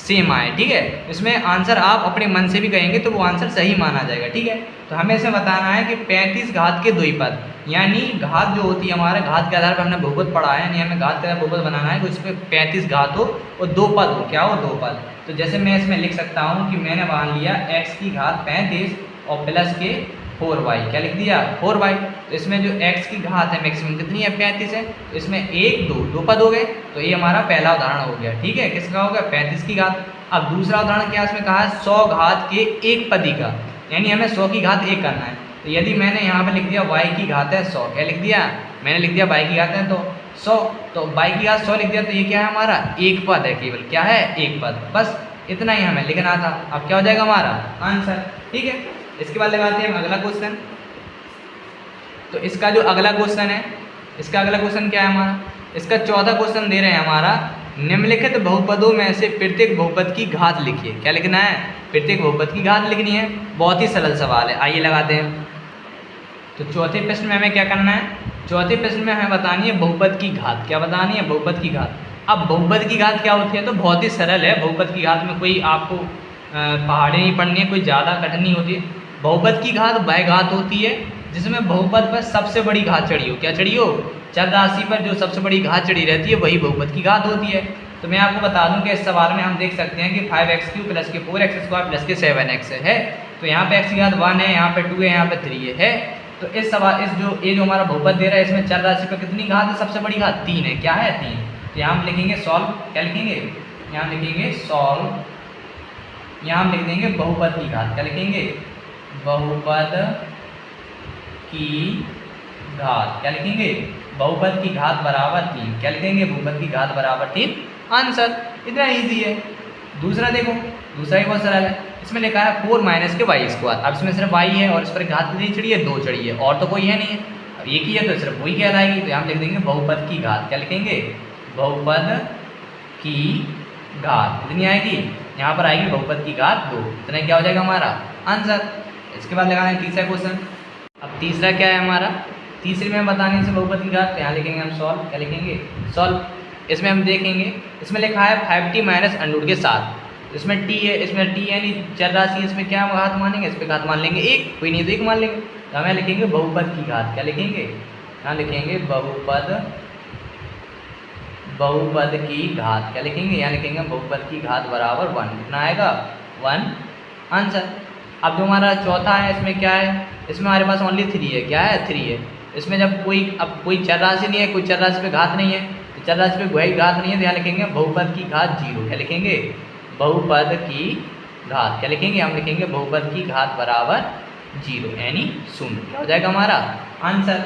सेम आए। ठीक है, इसमें आंसर आप अपने मन से भी कहेंगे तो वो आंसर सही माना जाएगा। ठीक है, तो हमें इसमें बताना है कि 35 घात के द्विपद, यानी घात जो होती है हमारे घात के आधार पर हमने बहुपद पढ़ा है, यानी हमें घात के आधार पर बहुपद बनाना है कि उसमें 35 घात हो और 2 पद हो। क्या हो, 2 पद। तो जैसे मैं इसमें लिख सकता हूँ कि मैंने मान लिया x की घात 35 और प्लस के 4y। क्या लिख दिया, 4y। तो इसमें जो x की घात है मैक्सिमम कितनी है, 35 है। तो इसमें 1 2 पद हो गए। तो ये हमारा पहला उदाहरण हो गया। ठीक है, किसका होगा, 35 की घात। अब दूसरा उदाहरण क्या इसमें कहा है, 100 घात के एक पदी का, यानी हमें 100 की घात 1 करना है। तो यदि मैंने यहाँ पे लिख दिया y की घात है 100, क्या लिख दिया, मैंने लिख दिया y की घात है तो 100, तो y की घात 100 लिख दिया। तो ये क्या है हमारा, एक पद है, केवल क्या है, एक पद। बस इतना ही हमें लिखना था। अब क्या हो जाएगा हमारा आंसर। ठीक है, इसके बाद लगाते हैं अगला क्वेश्चन। तो इसका जो अगला क्वेश्चन है, इसका अगला क्वेश्चन क्या है हमारा, इसका चौथा क्वेश्चन दे रहे हैं हमारा, निम्नलिखित बहुपदों में से प्रत्येक बहुपद की घात लिखिए। क्या लिखना है, प्रत्येक बहुपद की घात लिखनी है। बहुत ही सरल सवाल है, आइए लगाते हैं। तो चौथे प्रश्न में हमें क्या करना है, चौथे प्रश्न में हमें बतानी है बहुपद की घात। क्या बतानी है, बहुपद की घात। अब बहुपद की घात क्या होती है, तो बहुत ही सरल है। बहुपद की घात में कोई आपको पहाड़ी नहीं पढ़नी है, कोई ज़्यादा कठिन नहीं होती है। बहुपद की घात वह घात होती है जिसमें बहुपद पर सबसे बड़ी घात चढ़ी हो। क्या चढ़ी हो, चर राशि पर जो सबसे बड़ी घात चढ़ी रहती है वही बहुपद की घात होती है। तो मैं आपको बता दूं कि इस सवाल में हम देख सकते हैं कि 5x³ प्लस के 4x² प्लस के 7x है। तो यहाँ पे x की घात 1 है, यहाँ पे 2 है, यहाँ पे 3 है। तो इस सवाल ये जो हमारा बहुपद दे रहा है इसमें चर राशि पर कितनी घात है, सबसे बड़ी घात 3 है। क्या है, 3। तो यहाँ हम लिखेंगे सॉल्व। क्या लिखेंगे, यहाँ लिखेंगे सॉल्व। यहाँ हम लिख देंगे बहुपद की घात। क्या लिखेंगे, बहुपद की घात। क्या लिखेंगे, बहुपद की घात बराबर 3। क्या लिखेंगे, बहुपद की घात बराबर 3। आंसर इतना इजी है। दूसरा देखो, दूसरा ही बहुत सरल है। इसमें लिखा है 4 माइनस के y²। अब इसमें सिर्फ y है और इस पर घात कितनी चढ़ी है, 2 चढ़ी है, और तो कोई है नहीं है। अब एक ही है तो सिर्फ वही कहलाएगी। तो यहाँ लिख देंगे बहुपद की घात। क्या लिखेंगे, बहुपद की घात कितनी आएगी, यहाँ पर आएगी बहुपद की घात 2। इतना क्या हो जाएगा हमारा आंसर। इसके बाद लगाना है तीसरा क्वेश्चन। अब तीसरा क्या है हमारा, तीसरे में बताने से बहुपद की घात, यहाँ लिखेंगे हम सॉल्व। क्या लिखेंगे, सॉल्व। इसमें हम देखेंगे, इसमें लिखा है 5t माइनस अंडूड के 7। इसमें t है, इसमें t यानी चर राशि, इसमें क्या घात मानेंगे, इस पर घात मान लेंगे 1, कोई नहीं तो 1 मान लेंगे। तो हमें लिखेंगे बहुपद की घात। क्या लिखेंगे, यहाँ लिखेंगे बहुपद की घात। क्या लिखेंगे, यहाँ लिखेंगे बहुपद की घात बराबर 1। कितना आएगा, 1। आंसर। अब जो हमारा चौथा है इसमें क्या है, इसमें हमारे पास ओनली 3 है। क्या है, 3 है। इसमें जब कोई चर राशि नहीं है, कोई चर राशि पे घात नहीं है, तो चर राशि पे कोई घात नहीं है, तो यहाँ लिखेंगे बहुपद की घात 0। क्या लिखेंगे, बहुपद की घात। क्या लिखेंगे, हम लिखेंगे बहुपद की घात बराबर 0 यानी 0। क्या हो जाएगा हमारा आंसर।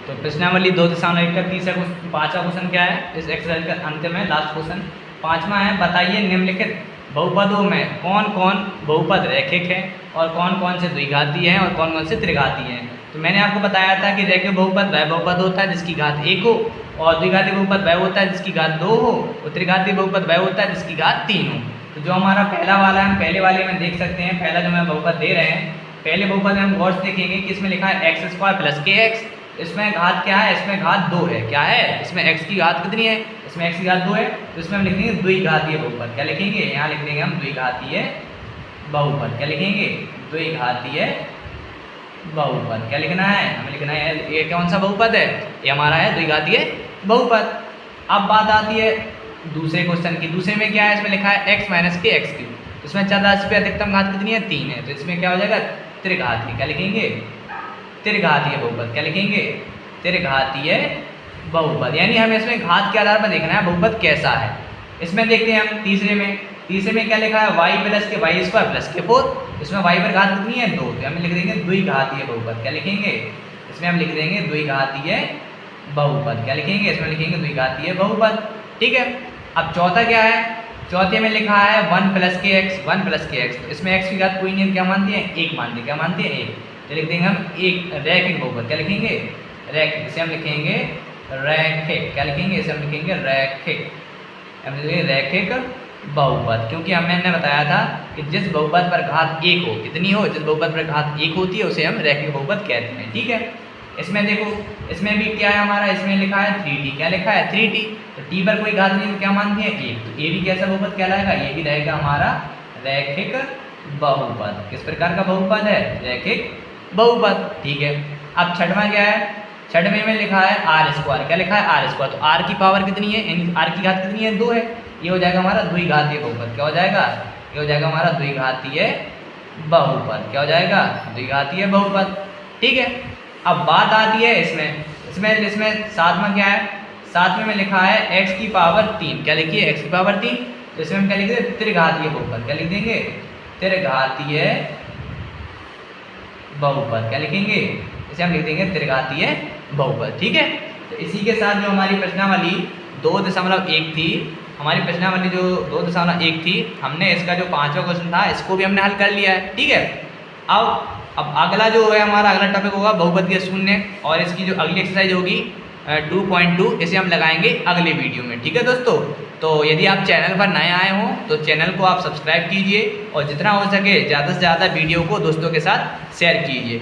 तो प्रश्नावली 2.1 का पाँचवा क्वेश्चन क्या है इस एक्सरसाइज का अंत में, लास्ट क्वेश्चन 5वां है, बताइए निम्नलिखित बहुपदों में कौन कौन बहुपद रैखिक है और कौन कौन से द्विघातीय हैं और कौन कौन से त्रिघातीय हैं। तो मैंने आपको बताया था कि रैखिक बहुपद वह बहुपद होता है जिसकी घात 1 हो, और द्विघाती बहुपद वह होता है जिसकी घात 2 हो, और त्रिघाती बहुपद वह होता है जिसकी घात 3 हो। तो जो हमारा पहला वाला है, हम पहले वाले में देख सकते हैं, पहला जो मैं बहुपद दे रहे हैं, पहले बहुपद में हम गौर से देखेंगे कि इसमें लिखा है x² + kx। इसमें घात क्या है? इसमें घात 2 है। क्या है? इसमें x की घात कितनी है? इसमें x की घात 2 है, तो इसमें हम लिख देंगे द्विघातीय बहुपद। क्या लिखेंगे? यहाँ लिख देंगे हम द्विघातीय बहुपद। क्या लिखेंगे? द्विघातीय बहुपद। क्या लिखना है? हमें लिखना है ये कौन सा बहुपद है? ये हमारा है द्विघातीय बहुपद। अब बात आती है दूसरे क्वेश्चन की। दूसरे में क्या है? इसमें लिखा है x - k x³। इसमें चर राशि पे अधिकतम घात कितनी है? 3 है, तो इसमें क्या हो जाएगा? त्रिघातीय। क्या लिखेंगे? त्रिघातीय बहुपद। क्या लिखेंगे? त्रिघातीय बहुपद। यानी हमें इसमें घात के आधार पर देखना है बहुपद कैसा है। इसमें देखते हैं हम तीसरे में क्या लिखा है? y + k y² + k4। इसमें y पर घात कितनी है? 2, तो हम लिख देंगे द्विघातीय बहुपद। क्या लिखेंगे? इसमें हम लिख देंगे द्विघातीय बहुपद। क्या लिखेंगे? इसमें लिखेंगे द्विघातीय बहुपद। ठीक है। अब चौथा क्या है? चौथे में लिखा है 1 + kx 1 + kx। तो इसमें x की घात कोई नहीं, क्या मानते हैं? 1 मानते हैं। क्या मानते हैं? 1। तो लिख देंगे हम एक रैखिक बहुपद। क्या लिखेंगे? रैखिक। इसे हम लिखेंगे रैखिक। क्या लिखेंगे? इसे हम लिखेंगे रैखिक। हम लिखेंगे रैखिक बहुपद, क्योंकि हमने बताया था कि जिस बहुपद पर घात 1 हो, कितनी हो? जिस बहुपद पर घात 1 होती है उसे हम रैखिक बहुपद कहते हैं। ठीक है। इसमें देखो, इसमें भी क्या है हमारा? इसमें लिखा है 3t। क्या लिखा है? 3t। तो t पर कोई घात नहीं, तो क्या मानते हैं? 1। तो ये भी कैसा बहुपद कहलाएगा? ये भी रहेगा हमारा रैखिक बहुपद। किस प्रकार का बहुपद है? रैखिक बहुपद। ठीक है। अब छठवां क्या है? छठवें में लिखा है r²। क्या लिखा है? r²। तो r की पावर कितनी है? यानी r की घात कितनी है? 2 है। ये हो जाएगा हमारा द्विघातीय बहुपद। क्या हो जाएगा? ये हो जाएगा हमारा द्विघातीय बहुपद। क्या हो जाएगा? द्विघातीय बहुपद। ठीक है। अब बात आती है इसमें सातवां क्या है? सातवें में लिखा है x⁻3। क्या लिखिए? x⁻3। तो इसमें हम क्या लिख देंगे? त्रिघातीय बहुपद। क्या लिख देंगे? त्रिघातीय बहुपद। क्या लिखेंगे? इसे हम लिख देंगे त्रिघातीय बहुपद। ठीक है। तो इसी के साथ जो हमारी प्रश्नावली 2.1 थी, हमारी प्रश्नावली जो 2.1 थी, हमने इसका जो 5वां क्वेश्चन था इसको भी हमने हल कर लिया है। ठीक है। अब अगला जो है हमारा अगला टॉपिक होगा बहुपद के शून्य, और इसकी जो अगली एक्सरसाइज होगी 2.2, इसे हम लगाएंगे अगले वीडियो में। ठीक है दोस्तों। तो यदि आप चैनल पर नए आए हों तो चैनल को आप सब्सक्राइब कीजिए, और जितना हो सके ज़्यादा से ज़्यादा वीडियो को दोस्तों के साथ शेयर कीजिए।